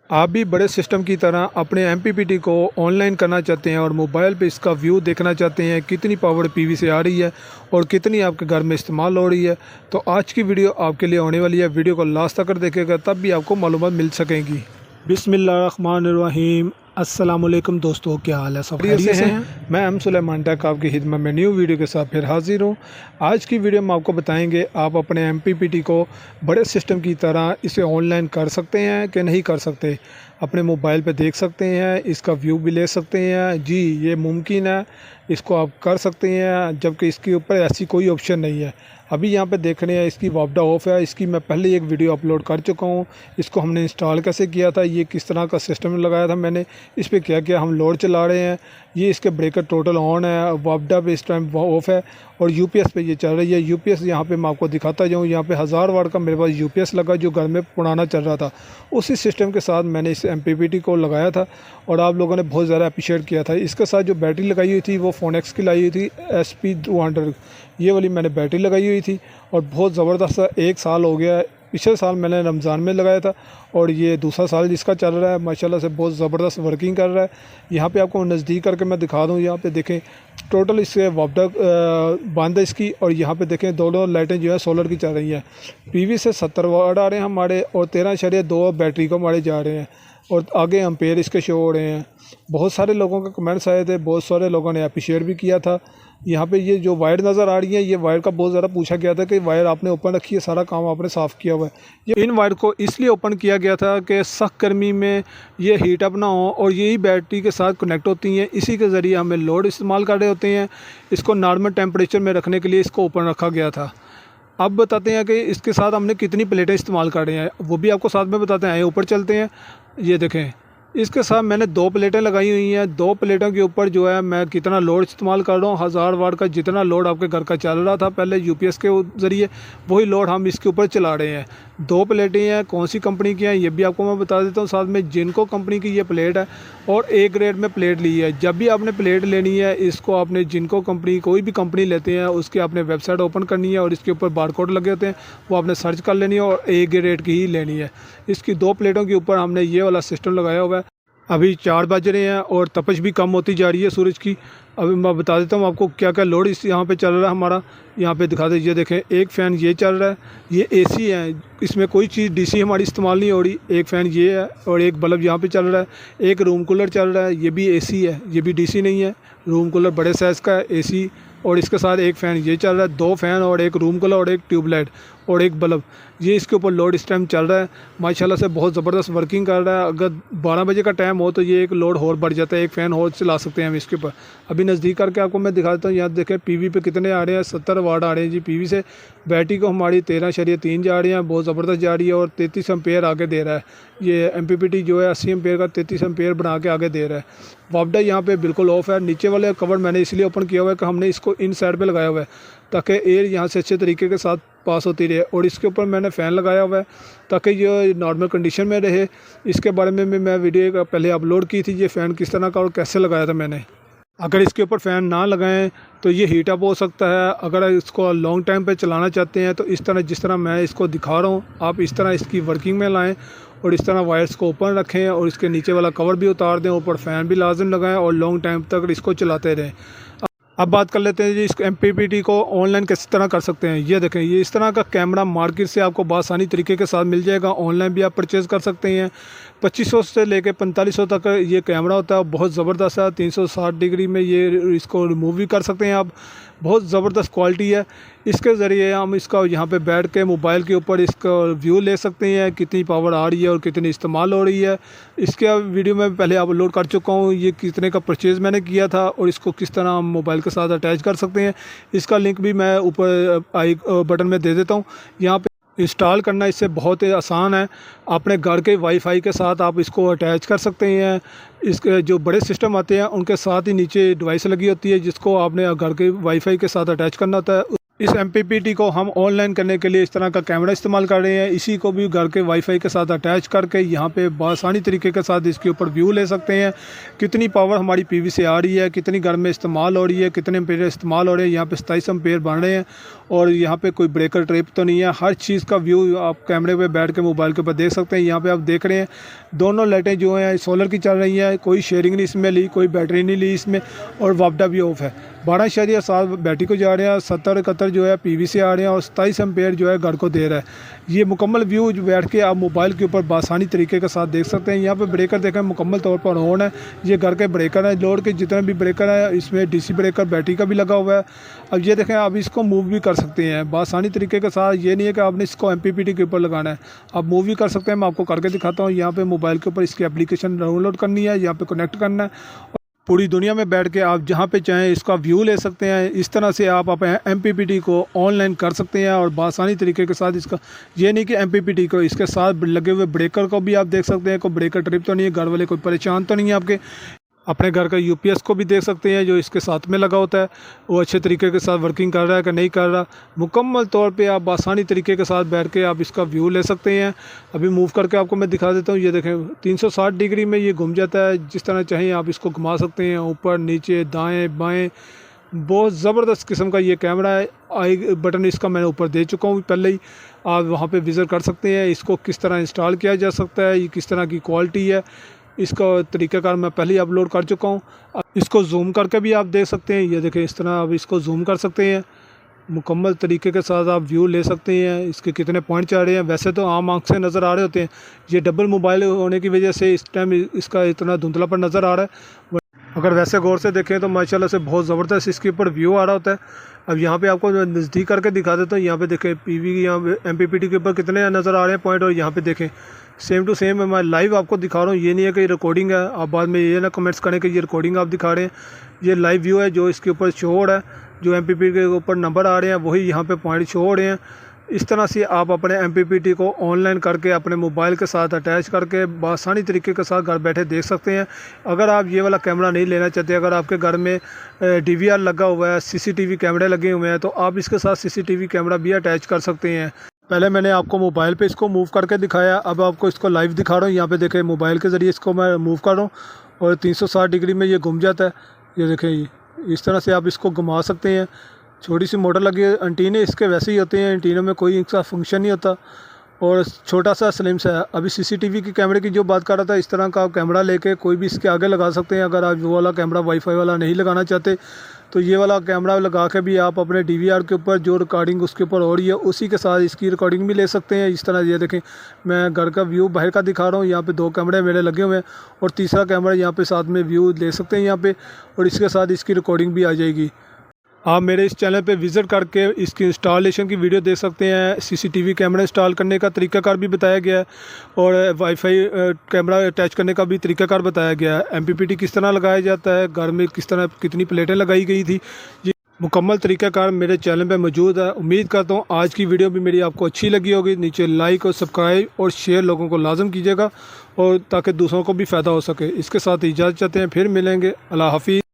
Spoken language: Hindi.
आप भी बड़े सिस्टम की तरह अपने एमपीपीटी को ऑनलाइन करना चाहते हैं और मोबाइल पे इसका व्यू देखना चाहते हैं कितनी पावर पीवी से आ रही है और कितनी आपके घर में इस्तेमाल हो रही है। तो आज की वीडियो आपके लिए होने वाली है। वीडियो को लास्ट तक देखेगा तब भी आपको मालूमात मिल सकेंगी। बिस्मिल्लाहिर्रहमानिर्रहीम। अस्सलामुअलैकुम दोस्तों, क्या हाल है? सब खैरियत से हैं? मैं एम सुलेमान टेक आपकी खिदमत में न्यू वीडियो के साथ फिर हाजिर हूँ। आज की वीडियो में आपको बताएंगे आप अपने एमपीपीटी को बड़े सिस्टम की तरह इसे ऑनलाइन कर सकते हैं कि नहीं कर सकते। अपने मोबाइल पे देख सकते हैं, इसका व्यू भी ले सकते हैं। जी, ये मुमकिन है, इसको आप कर सकते हैं, जबकि इसके ऊपर ऐसी कोई ऑप्शन नहीं है। अभी यहाँ पे देख रहे हैं इसकी वापडा ऑफ है। इसकी मैं पहले एक वीडियो अपलोड कर चुका हूँ। इसको हमने इंस्टॉल कैसे किया था, ये किस तरह का सिस्टम लगाया था मैंने, इस पर क्या क्या हम लोड चला रहे हैं। ये इसके ब्रेकर टोटल ऑन है, वापडा पे इस टाइम ऑफ है और यूपीएस पे ये चल रही है। यूपीएस यहाँ पे मैं आपको दिखाता जाऊँ। यहाँ पे 1000 वाट का मेरे पास यूपीएस लगा जो घर में पुराना चल रहा था। उसी सिस्टम के साथ मैंने इस एमपीपीटी को लगाया था और आप लोगों ने बहुत ज़्यादा अप्रिशिएट किया था। इसके साथ जो बैटरी लगाई हुई थी वो फोनेक्स की लाई हुई थी SP200, ये वाली मैंने बैटरी लगाई हुई थी और बहुत ज़बरदस्त 1 साल हो गया है। पिछले साल मैंने रमज़ान में लगाया था और ये दूसरा साल जिसका चल रहा है। माशाल्लाह से बहुत ज़बरदस्त वर्किंग कर रहा है। यहाँ पे आपको नज़दीक करके मैं दिखा दूँ। यहाँ पे देखें टोटल इससे वापडा बंद है इसकी, और यहाँ पे देखें दोनों लाइटें जो है सोलर की चल रही हैं। पीवी से 70 वाट आ रहे हैं हमारे और 13.2 बैटरी को हमारे जा रहे हैं और आगे एम्पेयर इसके शो हो रहे हैं। बहुत सारे लोगों के कमेंट्स आए थे, बहुत सारे लोगों ने अप्रिशिएट भी किया था। यहाँ पे ये जो वायर नज़र आ रही है, ये वायर का बहुत ज़्यादा पूछा गया था कि वायर आपने ओपन रखी है, सारा काम आपने साफ़ किया हुआ है। ये इन वायर को इसलिए ओपन किया गया था कि सख्त गर्मी में ये हीट अप ना हो और यही बैटरी के साथ कनेक्ट होती हैं। इसी के ज़रिए हमें लोड इस्तेमाल कर रहे होते हैं। इसको नॉर्मल टेम्परेचर में रखने के लिए इसको ओपन रखा गया था। अब बताते हैं कि इसके साथ हमने कितनी प्लेटें इस्तेमाल कर रहे हैं, वो भी आपको साथ में बताते हैं। ऊपर चलते हैं। ये देखें, इसके साथ मैंने 2 प्लेटें लगाई हुई हैं। 2 प्लेटों के ऊपर जो है मैं कितना लोड इस्तेमाल कर रहा हूँ, 1000 वाट का जितना लोड आपके घर का चल रहा था पहले यूपीएस के ज़रिए, वही लोड हम इसके ऊपर चला रहे हैं। 2 प्लेटें हैं, कौन सी कंपनी की हैं ये भी आपको मैं बता देता हूँ साथ में। जिनको कंपनी की ये प्लेट है और A ग्रेड में प्लेट ली है। जब भी आपने प्लेट लेनी है, इसको आपने जिनको कंपनी कोई भी कंपनी लेते हैं उसकी आपने वेबसाइट ओपन करनी है और इसके ऊपर बारकोड लगे होते हैं, वो आपने सर्च कर लेनी है और A ग्रेड की ही लेनी है। इसकी 2 प्लेटों के ऊपर हमने ये वाला सिस्टम लगाया हुआ है। अभी 4 बज रहे हैं और तपश भी कम होती जा रही है सूरज की। अभी मैं बता देता हूँ आपको क्या क्या लोड इस यहाँ पे चल रहा है हमारा। यहाँ पे दिखा दीजिए, देखें एक फ़ैन ये चल रहा है, ये एसी है, इसमें कोई चीज़ डीसी हमारी इस्तेमाल नहीं हो रही। एक फ़ैन ये है और एक बल्ब यहाँ पे चल रहा है। एक रूम कूलर चल रहा है, ये भी एसी है, ये भी डीसी नहीं है। रूम कूलर बड़े साइज़ का है, एसी, और इसके साथ एक फ़ैन ये चल रहा है। 2 फ़ैन और एक रूम कूलर और एक ट्यूबलाइट और एक बल्ब, ये इसके ऊपर लोड इस टाइम चल रहा है। माशाल्लाह से बहुत ज़बरदस्त वर्किंग कर रहा है। अगर 12 बजे का टाइम हो तो ये एक लोड और बढ़ जाता है, एक फ़ैन और चला सकते हैं हम इसके ऊपर। अभी नज़दीक करके आपको मैं दिखा देता हूँ। यहाँ देखें पीवी पे कितने आ रहे हैं, 70 वाट आ रहे हैं जी पीवी से। बैटरी को हमारी 13.3 जा रही हैं, बहुत ज़बरदस्त जा रही है और 33 एम्पेयर आगे दे रहा है। ये एमपीपीटी जो है 80 एम्पेयर का 33 एम्पेयर बना के आगे दे रहा है। वापडा यहाँ पे बिल्कुल ऑफ है। नीचे वाले कवर मैंने इसलिए ओपन किया हुआ है कि हमने इसको इन साइड पे लगाया हुआ है ताकि एयर यहाँ से अच्छे तरीके के साथ पास होती रहे, और इसके ऊपर मैंने फ़ैन लगाया हुआ है ताकि ये नॉर्मल कंडीशन में रहे। इसके बारे में मैं वीडियो पहले अपलोड की थी, ये फ़ैन किस तरह का और कैसे लगाया था मैंने। अगर इसके ऊपर फ़ैन ना लगाएं तो ये हीट अप हो सकता है। अगर इसको लॉन्ग टाइम पे चलाना चाहते हैं तो इस तरह जिस तरह मैं इसको दिखा रहा हूँ आप इस तरह इसकी वर्किंग में लाएं और इस तरह वायर्स को ओपन रखें और इसके नीचे वाला कवर भी उतार दें, ऊपर फ़ैन भी लाजम लगाएं और लॉन्ग टाइम तक इसको चलाते रहें। अब बात कर लेते हैं जी इस एमपीपीटी को ऑनलाइन किस तरह कर सकते हैं। ये देखें, ये इस तरह का कैमरा मार्केट से आपको बआसानी तरीके के साथ मिल जाएगा। ऑनलाइन भी आप परचेज़ कर सकते हैं। 2500 से लेकर 4500 तक ये कैमरा होता है, बहुत ज़बरदस्त है। 360 डिग्री में ये इसको रिमूव भी कर सकते हैं आप, बहुत ज़बरदस्त क्वालिटी है। इसके ज़रिए हम इसका यहाँ पे बैठ के मोबाइल के ऊपर इसका व्यू ले सकते हैं, कितनी पावर आ रही है और कितनी इस्तेमाल हो रही है। इसके वीडियो में पहले अपलोड कर चुका हूँ, ये कितने का परचेज़ मैंने किया था और इसको किस तरह हम मोबाइल के साथ अटैच कर सकते हैं। इसका लिंक भी मैं ऊपर आई बटन में दे देता हूँ। यहाँ पे इंस्टॉल करना इससे बहुत ही आसान है। अपने घर के वाईफाई के साथ आप इसको अटैच कर सकते हैं। इसके जो बड़े सिस्टम आते हैं उनके साथ ही नीचे डिवाइस लगी होती है जिसको आपने घर के वाईफाई के साथ अटैच करना होता है। इस MPPT को हम ऑनलाइन करने के लिए इस तरह का कैमरा इस्तेमाल कर रहे हैं। इसी को भी घर के वाईफाई के साथ अटैच करके यहाँ पे आसानी तरीके के साथ इसके ऊपर व्यू ले सकते हैं। कितनी पावर हमारी PV से आ रही है, कितनी घर में इस्तेमाल हो रही है, कितने एम्पेयर इस्तेमाल हो रहे हैं। यहाँ पे 27 एम्पेयर बन रहे हैं और यहाँ पे कोई ब्रेकर ट्रिप तो नहीं है। हर चीज़ का व्यू आप कैमरे पे बैठ के मोबाइल के ऊपर देख सकते हैं। यहाँ पे आप देख रहे हैं दोनों लाइटें जो हैं सोलर की चल रही हैं, कोई शेयरिंग नहीं इसमें ली, कोई बैटरी नहीं ली इसमें, और वापडा भी ऑफ है। 12.7 बैटरी को जा रहे हैं, 70-71 जो है PV से आ रहे हैं और 27 एम्पेयर जो है घर को दे रहा है। ये मुकम्मल व्यू जो बैठ के आप मोबाइल के ऊपर आसानी तरीके के साथ देख सकते हैं। यहाँ पे ब्रेकर देखें मुकम्मल तौर पर ऑन है। ये घर के ब्रेकर है, लोड के जितने भी ब्रेकर है इसमें DC ब्रेकर बैटरी का भी लगा हुआ है। अब ये देखें आप इसको मूव भी कर सकते हैं आसानी तरीके के साथ। ये नहीं है कि आपने इसको MPPT के ऊपर लगाना है, आप मूव भी कर सकते हैं। मैं आपको करके दिखाता हूँ। यहाँ पे मोबाइल के ऊपर इसकी एप्लीकेशन डाउनलोड करनी है, यहाँ पे कनेक्ट करना है। पूरी दुनिया में बैठ के आप जहाँ पे चाहें इसका व्यू ले सकते हैं। इस तरह से आप अपने MPPT को ऑनलाइन कर सकते हैं और आसानी तरीके के साथ इसका, ये नहीं कि MPPT को इसके साथ लगे हुए ब्रेकर को भी आप देख सकते हैं। कोई ब्रेकर ट्रिप तो नहीं है, घर वाले कोई परेशान तो नहीं है आपके। अपने घर का UPS को भी देख सकते हैं जो इसके साथ में लगा होता है, वो अच्छे तरीके के साथ वर्किंग कर रहा है कि नहीं कर रहा। मुकम्मल तौर पे आप आसानी तरीके के साथ बैठ के आप इसका व्यू ले सकते हैं। अभी मूव करके आपको मैं दिखा देता हूँ। ये देखें 360 डिग्री में ये घूम जाता है, जिस तरह चाहें आप इसको घुमा सकते हैं, ऊपर नीचे दाएँ बाएँ। बहुत ज़बरदस्त किस्म का ये कैमरा है। आई बटन इसका मैंने ऊपर दे चुका हूँ पहले ही, आप वहाँ पर विज़िट कर सकते हैं। इसको किस तरह इंस्टॉल किया जा सकता है, ये किस तरह की क्वालिटी है, इसका तरीक़ाकार मैं पहले ही अपलोड कर चुका हूँ। इसको जूम करके भी आप देख सकते हैं। ये देखें इस तरह आप इसको जूम कर सकते हैं, मुकम्मल तरीके के साथ आप व्यू ले सकते हैं। इसके कितने पॉइंट आ रहे हैं, वैसे तो आम आंख से नज़र आ रहे होते हैं। ये डबल मोबाइल होने की वजह से इस टाइम इसका इतना धुंधलापन नज़र आ रहा है। अगर वैसे गौर से देखें तो माशाल्लाह से बहुत ज़बरदस्त इसके ऊपर व्यू आ रहा होता है। अब यहाँ पे आपको नज़दीक करके दिखा देता हूँ। यहाँ पे देखें PV यहाँ MPPT के ऊपर कितने नज़र आ रहे हैं पॉइंट, और यहाँ पे देखें सेम टू सेम मैं लाइव आपको दिखा रहा हूँ। ये नहीं है कि रिकॉर्डिंग है, आप बाद में ये ना कमेंट्स करें कि ये रिकॉर्डिंग आप दिखा रहे हैं। ये लाइव व्यू है जो इसके ऊपर शो हो रहा है, जो MPPT के ऊपर नंबर आ रहे हैं वही यहाँ पे पॉइंट शो हो रहे हैं। इस तरह से आप अपने MPPT को ऑनलाइन करके अपने मोबाइल के साथ अटैच करके आसानी तरीके के साथ घर बैठे देख सकते हैं। अगर आप ये वाला कैमरा नहीं लेना चाहते, अगर आपके घर में DVR लगा हुआ है, CCTV कैमरे लगे हुए हैं, तो आप इसके साथ CCTV कैमरा भी अटैच कर सकते हैं। पहले मैंने आपको मोबाइल पे इसको मूव करके दिखाया, अब आपको इसको लाइव दिखा रहा हूँ। यहाँ पे देखें मोबाइल के ज़रिए इसको मैं मूव कर रहा हूँ और 360 डिग्री में ये घूम जाता है। ये देखें इस तरह से आप इसको घुमा सकते हैं। छोटी सी मोटर लगी है, एंटीने इसके वैसे ही होते हैं, एंटीनों में कोई इसका फंक्शन नहीं होता और छोटा सा स्लिम सा है। अभी CCTV की कैमरे की जो बात कर रहा था, इस तरह का कैमरा लेके कोई भी इसके आगे लगा सकते हैं। अगर आप वो वाला कैमरा वाईफाई वाला नहीं लगाना चाहते तो ये वाला कैमरा लगा के भी आप अपने DVR के ऊपर जो रिकॉर्डिंग उसके ऊपर हो रही है उसी के साथ इसकी रिकॉर्डिंग भी ले सकते हैं। इस तरह ये देखें मैं घर का व्यू बाहर का दिखा रहा हूँ। यहाँ पे 2 कैमरे मेरे लगे हुए हैं और तीसरा कैमरा यहाँ पे साथ में व्यू ले सकते हैं यहाँ पे, और इसके साथ इसकी रिकॉर्डिंग भी आ जाएगी। आप मेरे इस चैनल पे विज़िट करके इसकी इंस्टॉलेशन की वीडियो देख सकते हैं। CCTV कैमरा इंस्टॉल करने का तरीकाकार भी बताया गया है और वाईफाई कैमरा अटैच करने का भी तरीकाकार बताया गया है। MPPT किस तरह लगाया जाता है, घर में किस तरह कितनी प्लेटें लगाई गई थी, ये मुकम्मल तरीकाकार मेरे चैनल पे मौजूद है। उम्मीद करता हूँ आज की वीडियो भी मेरी आपको अच्छी लगी होगी। नीचे लाइक और सब्सक्राइब और शेयर लोगों को लाजम कीजिएगा और ताकि दूसरों को भी फ़ायदा हो सके। इसके साथ इजाज़त चाहते हैं, फिर मिलेंगे। अल्लाह हाफिज़।